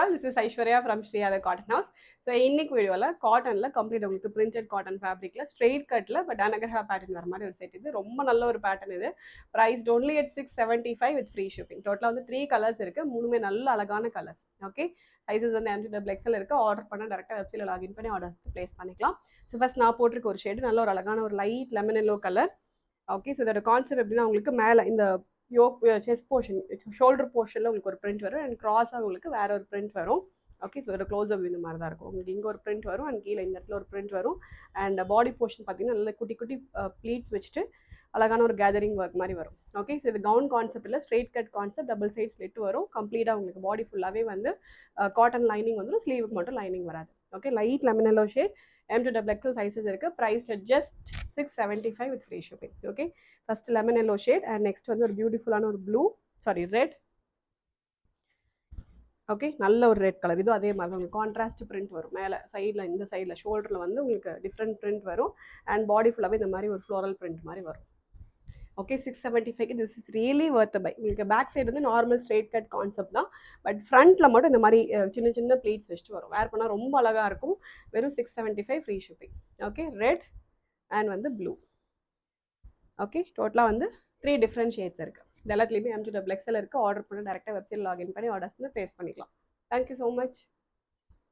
all, this is Aishwarya from Shriyada Cotton House. So இன்னைக்கு வீடியோல காட்டன்ல கம்ப்ளீட் உங்களுக்கு பிரிண்டட் காட்டன் ஃபேப்ரிக்ல ஸ்ட்ரெயிட் கட்ல பட் அனகரா பேட்டர்ன் வர மாதிரி ஒரு செட். இது ரொம்ப நல்ல ஒரு பேட்டர்ன். இது priced only at 675 with free shipping. டோட்டலா வந்து 3 கலர்ஸ் இருக்கு. மூணுமே நல்ல அழகான கலர்ஸ். ஓகே, சைஸஸ் வந்து MGXL இருக்கு. ஆர்டர் பண்ண டைரக்டா வெப்சைட்ல லாகின் பண்ணி ஆர்டர்ஸ் பிளேஸ் பண்ணிக்கலாம். ஸோ ஃபர்ஸ்ட் நான் போட்டிருக்க ஒரு ஷேடு நல்ல ஒரு அழகான ஒரு light lemon yellow colour. Okay, so இதோட கான்செப்ட் எப்படின்னா உங்களுக்கு மேலே இந்த யோக் செஸ்ட் போர்ஷன் ஷோல்டர் போர்ஷனில் உங்களுக்கு ஒரு பிரிண்ட் வரும் அண்ட் கிராஸாக உங்களுக்கு வேற ஒரு பிரிண்ட் வரும். ஓகே, ஸோ இதோட க்ளோஸ்அப் இந்த மாதிரி தான் இருக்கும். உங்களுக்கு இங்கே ஒரு பிரிண்ட் வரும் அண்ட் கீழே இந்த இடத்துல ஒரு பிரிண்ட் வரும். அண்ட் பாடி போர்ஷன் பார்த்தீங்கன்னா நல்ல குட்டி குட்டி ப்ளீட்ஸ் வச்சுட்டு அழகான ஒரு கேதரிங் ஒர்க் மாதிரி வரும். ஓகே, ஸோ இது கவுன் கான்செப்ட் இல்லை, straight cut concept, double side slit வரும். கம்ப்ளீட்டாக உங்களுக்கு பாடி ஃபுல்லாகவே வந்து காட்டன் லைனிங் வந்துடும், ஸ்லீவுக்கு மட்டும் லைனிங் வராது. Okay, light lemon yellow shade, M2XL sizes இருக்குது. Price just 675 with free shipping. Okay, first lemon yellow shade and next வந்து ஒரு பியூட்டிஃபுல்லான ஒரு ப்ளூ ரெட். ஓகே, நல்ல ஒரு ரெட் கலர். இதுவும் அதே மாதிரி உங்களுக்கு கான்ட்ராஸ்ட் பிரிண்ட் வரும். மேலே சைடில் இந்த சைடில் ஷோல்டரில் வந்து உங்களுக்கு டிஃப்ரெண்ட் பிரிண்ட் வரும் அண்ட் பாடி ஃபுல்லாகவே இந்த மாதிரி ஒரு ஃப்ளோரல் பிரிண்ட் மாதிரி வரும். Okay, 675 this is really worth buy. உங்களுக்கு பேக் சைடு வந்து நார்மல் ஸ்ட்ரெயிட் கட் கான்செப்ட் தான், பட் ஃப்ரண்ட்டில் மட்டும் இந்த மாதிரி சின்ன சின்ன ப்ளீட்ஸ் வச்சுட்டு வரும். வேர் பண்ணால் ரொம்ப அழகாக இருக்கும். வெறும் 675 free shipping. Okay, red and வந்து ப்ளூ. ஓகே, டோட்டலாக வந்து 3 டிஃப்ரெண்ட் ஷேட்ஸ் இருக்குது. இது எல்லாத்துலேயுமே M2XL இருக்குது. ஆர்டர் பண்ணி டேரெக்டாக வெப்சைட் லாகின் பண்ணி ஆர்டர்ஸ் வந்து ப்ளேஸ் பண்ணிக்கலாம். Thank you so much.